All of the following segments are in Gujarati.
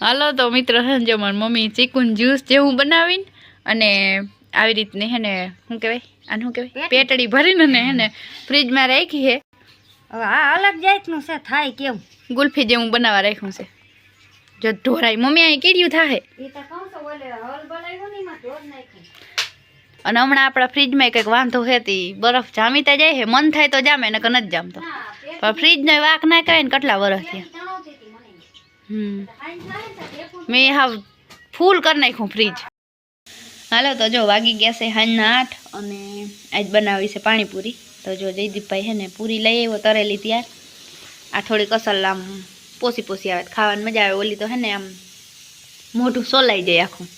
હાલો તો મિત્રો હે જો મારી મમ્મી ચીકુન જ્યુસ જેવું બનાવીને અને આવી રીતને હે ને શું કહેવાય આને શું કહેવાય પેટડી ભરીને ને હે ને ફ્રીજમાં રાખી હે. હવે આ અલગ જાતનું છે થાય કેમ ગુલ્ફી જેવું બનાવવા રાખ્યું છે. જો ઢોરાય મમ્મી અહીં કીડ્યું થાય એ તો કહું છું ઓલે હલ બનાવ્યો ને એમાં ઢોર નાખ્યું. અને હમણાં આપણા ફ્રીજમાં કંઈક વાંધો છે તી બરફ જામીતા જાય છે. મન થાય તો જામે નકર નથી જામતો. પણ ફ્રીજનો વાક ના કરાય ને કેટલા વર્ષ થયા. મેં હા ફૂલ કરી નાખ્યું ફ્રીજ. હાલો તો જો વાગી ગયા છે સાંજના 8 અને આજ બનાવી છે પાણીપુરી. તો જો જયદીપભાઈ છે ને પૂરી લઈ આવ્યો તરેલી ત્યાર. આ થોડીક અસલ આમ પોસી આવે ખાવાની મજા આવે. ઓલી તો છે ને આમ મોઢું સોલાઈ જાય આખું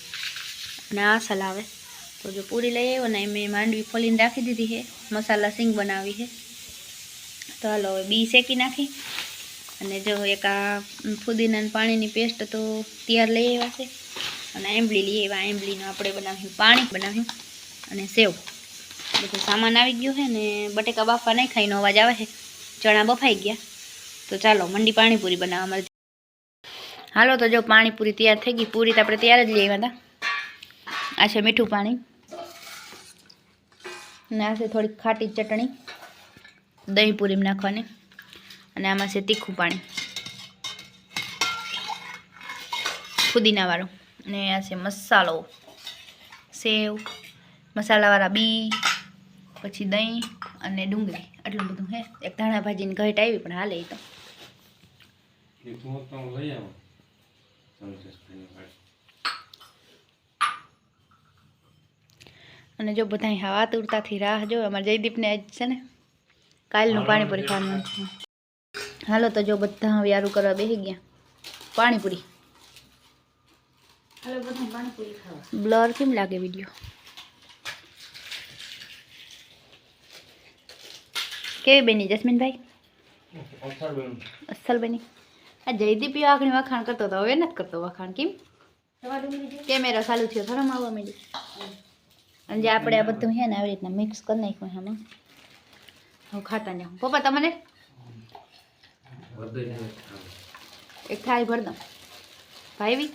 અને આ અસલ આવે. તો જો પૂરી લઈ આવ્યો ને મેં માંડવી ફોલીને રાખી દીધી છે. મસાલા સિંગ બનાવી છે. તો હાલો હવે બી શેકી નાખી અને જો એક આ ફુદીના પાણીની પેસ્ટ તો તૈયાર લઈ આવ્યા છે અને આંબલી લઈ આવ્યા. આંબલીનું આપણે બનાવ્યું પાણી બનાવ્યું અને સેવ બધું સામાન આવી ગયું છે ને બટેકા બાફા નહીં ખાઈનો અવાજ આવે છે. ચણા બફાઈ ગયા. તો ચાલો મંડી પાણીપુરી બનાવવા મળે. હાલો તો જો પાણીપુરી તૈયાર થઈ ગઈ. પૂરી તો આપણે તૈયાર જ લઈ આવ્યા હતા. આ છે મીઠું પાણી અને આ છે થોડીક ખાટી ચટણી દહીં પૂરીમાં નાખવાની અને આમાં છે તીખું પાણી ફુદીનાવાળું અને આ છે મસાલો સેવ મસાલાવાળા બી પછી દહીં અને ડુંગળી આટલું બધું હે. એક ધાણા ભાજીની ઘટ આવી પણ હાલે તો અને જો બધા હાથ ઉડતાથી રાહ જો અમારે જયદીપને આજ છે ને કાલનું પાણીપુરી ખાવાનું છે. હાલો તો જો બધા હવે યારું કરવા બેસી ગયા પાણીપુરી. હાલો બધા પાણીપુરી ખાવા. બ્લર કેમ લાગે વિડીયો? કેવી બેની જસ્મીનભાઈ? અસલ બેની. આ જયદીપ આગળ વખાણ કરતો હતો હવે નથી કરતો વખાણ. કેમ કેમેરા ચાલુ થયો થોડો આવવા માંડી અને જે આપણે આ બધું છે ને આવી રીતના મિક્સ કરી નાખ્યું આમાં. હું ખાતા ને પપ્પા તમને એક થાળી ભર દઉં ભાઈ.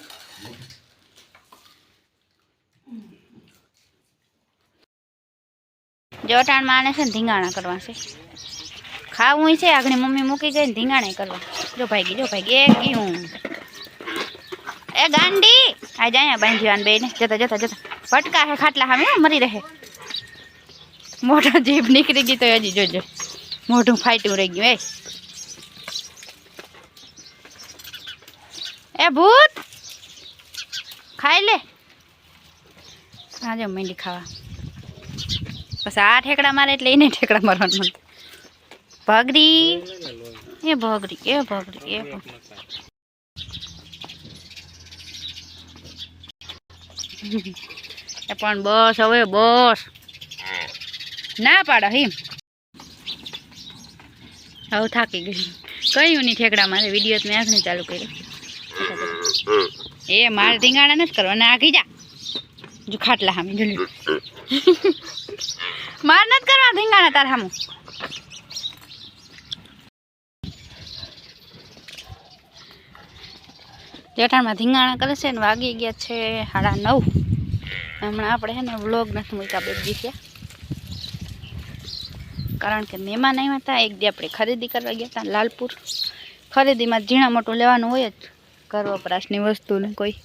જોટાણમાં આને છે ને ધીંગાણા કરવા છે. ખાવું છે આગળ મમ્મી મૂકી ગઈ ને ધીંગાણા કરવા. જો ભાઈ એ ગયું એ ગાંડી આ જાય બાંધ્યું બે ને જતા ભટકા હે ખાટલા સામે મરી રહે. મોટો જીભ નીકળી ગઈ તો હજી જોજો મોઢું ફાટ્યું રહી ગયું. એ ભૂત ખાઈ લે. હા જો મેંડી ખાવા પછી આ ઠેકડા મારે એટલે એને ઠેકડા મારવાનું. ભગરી એ પણ બસ હવે બસ ના પાડો હિમ. હવે થાકી ગઈ કયું નહીં ઠેકડા મારે. વિડીયો મેં આંખને ચાલુ કર્યો. એ મારે ધીંગાણા નથી કરવા આખી જા જો ખાટલા સામે જોયું. મારે નથી કરવા ધીંગાણા તાર સામું. જેઠાણમાં ધીંગાણા કરે છે ને વાગી ગયા છે 9:30. હમણાં આપણે છે ને વ્લોગ નથી મૂક્યા 2 દિવસ થયા કારણ કે મહેમાન આવ્યા હતા. એક દી આપણે ખરીદી કરવા ગયા હતા લાલપુર. ખરીદીમાં ઝીણા મોટું લેવાનું હોય જ ઘર વપરાશની વસ્તુ ને કોઈ.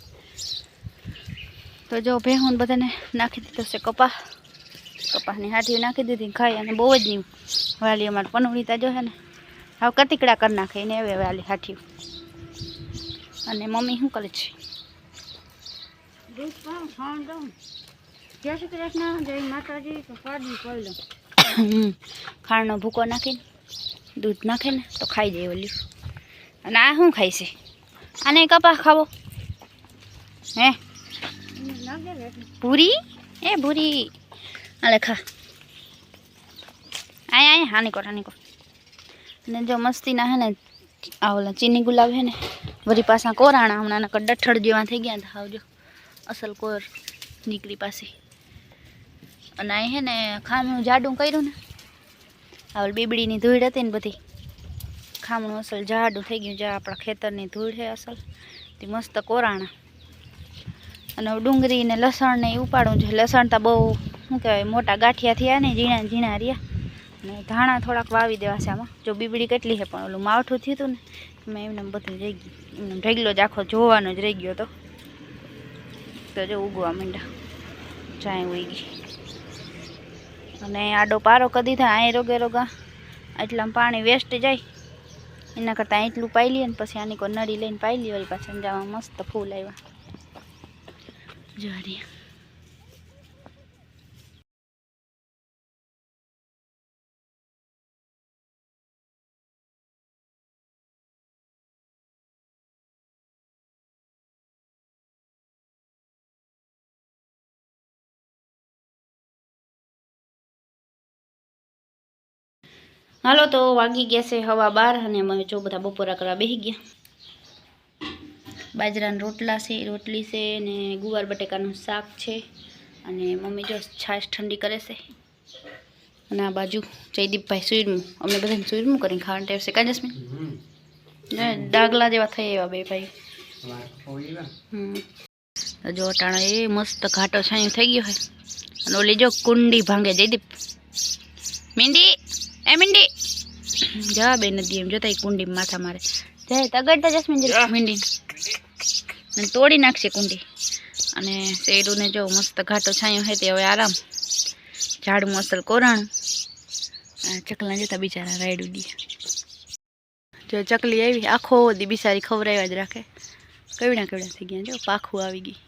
તો જો ભેહું બધાને નાખી દીધો છે કપાસની હાથીઓ નાખી દીધી ખાઈ અને બહુ જ નહીં વાલી અમારે પનોળીતા જો છે ને હવે કતીકડા કરી નાખે ને હવે વાલી હાથીઓ. અને મમ્મી શું કરે છે? ખાણનો ભૂકો નાખીને દૂધ નાખે ને તો ખાઈ જાય ઓલી. અને આ શું ખાય છે? આને કપાસ ખાવો હે? ભૂરી ભૂરી આલે ખા. આય હાની કોટ. અને જો મસ્તીના હે ને આ ઓલા ચીની ગુલાબ હે ને વરી પાછા કોરાણા હમણાં નકર ડઠળ જેવા થઈ ગયા હતા. આવજો અસલ કોર નીકળી પાસે. અને અહીં હે ને ખામણું જાડું કર્યું ને આ બીબડીની ધૂળ હતી ને બધી ખામણું અસલ જાડું થઈ ગયું. જ્યાં આપણા ખેતરની ધૂળ છે અસલ તે મસ્ત કોરાણા અને ડુંગળી ને લસણ ને એ ઉપાડું છે. લસણ તો બહુ શું કહેવાય મોટા ગાંઠિયા થયા ને ઝીણા ઝીણા રહ્યા. અને ધાણા થોડાક વાવી દેવા છે આમાં. જો બીબડી કેટલી છે પણ ઓલું માવઠું થયું હતું ને મેં એમને બધું રહી ગયું. એમને ઢગલો જ આખો જોવાનો જ રહી ગયો તો જો ઉગવા માંડ્યા ચાય ઉઈ ગઈ. અને આડો પારો કરી દીધા. અહીં રોગે રોગા એટલામાં પાણી વેસ્ટ જાય એના કરતાં એટલું પાઈ લઈએ ને પછી આની કોઈ નળી લઈને પાઈ લઈએ. વળી પાછા સમજાવવા મસ્ત ફૂલ આવ્યા જોરી. હાલો તો વાગી ગયા છે 12:30 અને અમે જો બધા બપોરા કરવા બેસી ગયા. બાજરાના રોટલા છે, રોટલી છે ને ગુવાર બટેકાનું શાક છે. અને મમ્મી જો છાશ ઠંડી કરે છે. અને આ બાજુ જયદીપભાઈ સુરમું, અમને બધાને સુરમું કરીને ખાવાનું ટેવ છે. કાં જસ્મીન ડાગલા જેવા થઈ એવા બે ભાઈ. જો અટાણો એ મસ્ત ઘાટો છાંયો થઈ ગયો હોય. અને ઓલી જો કુંડી ભાંગે જયદીપ. મીંડી એ મીંડી જા બે નદી એમ જોતા કુંડી માથા મારે જાય તગડતા જસ્મીન મીંડી અને તોડી નાખશે કુંડી. અને શેરું ને જો મસ્ત ઘાટો છાંયો હોય તે હવે આરામ. ઝાડું અસલ કોરાણું. ચકલા જતા બિચારા રાયડું દે. જો ચકલી આવી આખો દી બિચારી ખવરાવ્યા જ રાખે. કેવડા કેવડા થઈ ગયા જો પાખું આવી ગઈ.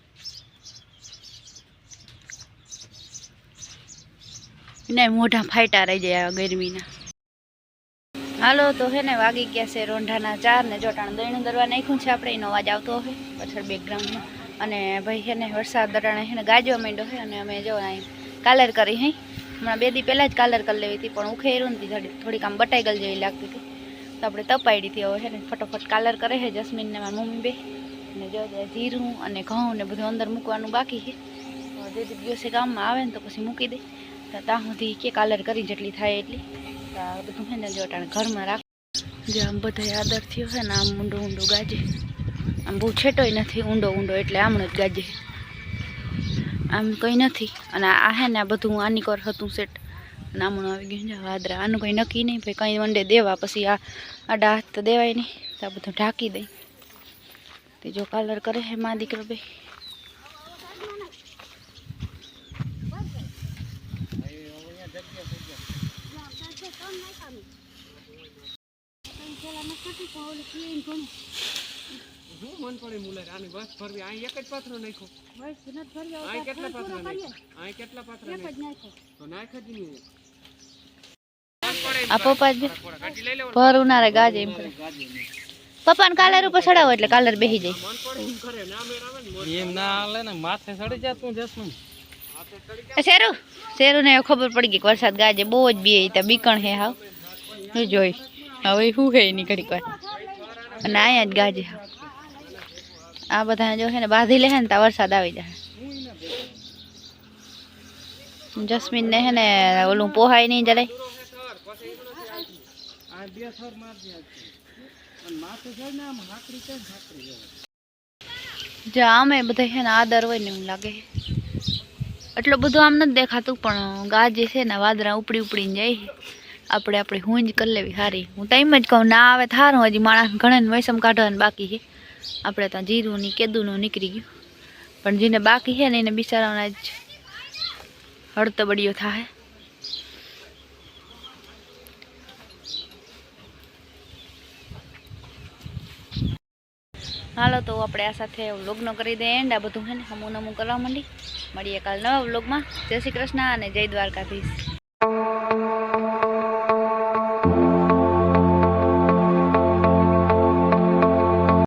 એને મોઢા ફાટા રહી જાય ગરમીના. હાલો તો હે ને વાગી ગયા છે રોંઢાના 4 ને જોટાણ દહીણું દરવા નાખ્યું છે આપણે. એનો અવાજ આવતો હોય પાછળ બેકગ્રાઉન્ડમાં. અને ભાઈ હે ને વરસાદ દટાણે હે ને ગાજવા માંડ્યો છે. અને અમે જો અહીં કાલર કરી હઈ હમણાં 2 દી પહેલાં જ કાલર કરી લેવી હતી પણ ઉખેરું નથી. થોડીક આમ બટાઈ ગયેલ જેવી લાગતી હતી તો આપણે તપાડી હતી. હવે હે ને ફટોફટ કાલર કરે છે જસ્મીન ને મારી મમ્મી બે. અને જો જીરું અને ઘઉં ને બધું અંદર મૂકવાનું બાકી છે. જે દિવસે ગામમાં આવે ને તો પછી મૂકી દે. તો ત્યાં સુધી કે કાલર કરી જેટલી થાય એટલી બધું છે ને જો અટાણે ઘરમાં રાખ. જે આમ બધા આદર થયો છે ને આમ ઊંડો ઊંડો ગાજે. આમ બહુ છેટોય નથી ઊંડો ઊંડો એટલે આમણો જ ગાજે. આમ કંઈ નથી. અને આ હે ને આ બધું આની કર હતું સેટ અને આમણું આવી ગયું છે વાદરા. આનું કંઈ નક્કી નહીં ભાઈ. કંઈ વંડે દેવા પછી આડા હાથ તો દેવાય નહીં તો આ બધું ઢાંકી દઈ. તે જો કાલર કરે હે મા દીકરો બે. આ પપ્પા ભર ઉનાળે ગાજે એમ કરે. પપ્પાને કાલર ઉપર ચડાવો એટલે કાલર બેસી જાય. શેરું શેરું ને ખબર પડી ગઈ વરસાદ ગાજે બહુ જ બે બીકણ હે હાવ જોઈ. હવે શું હે એની ઘડીક વાર અને અહીંયા જ ગાજે. આ બધા જો છે ને બાંધી લે ને ત્યાં વરસાદ આવી જાય. જસ્મીન ને હે ને ઓલું પોહાય નહીં જરાય. જો આમે બધા છે ને આદર હોય ને એવું લાગે. એટલું બધું આમ નથી દેખાતું પણ ગાજે છે ને વાદરા ઉપડી ઉપડીને જાય. આપણે આપણી હુંજ કરી લેવી સારી. હું તો એમ જ કહું ના આવે થારું. હજી માણસ ઘણા વૈસમ કાઢવાનું બાકી છે. આપણે ત્યાં જીરું ની કેદુનું નીકળી ગયું પણ જેને બાકી છે ને એને બિચારાઓના જ હળતબડીઓ થાય. હાલો તો આપણે આ સાથે વ્લોગનો કરી દઈએ એન્ડ. આ બધું છે ને હમું નમું કરવા માંડી. મળીએ કાલ નવા વ્લોગમાં. જય શ્રી કૃષ્ણ અને જય દ્વારકાધીશ.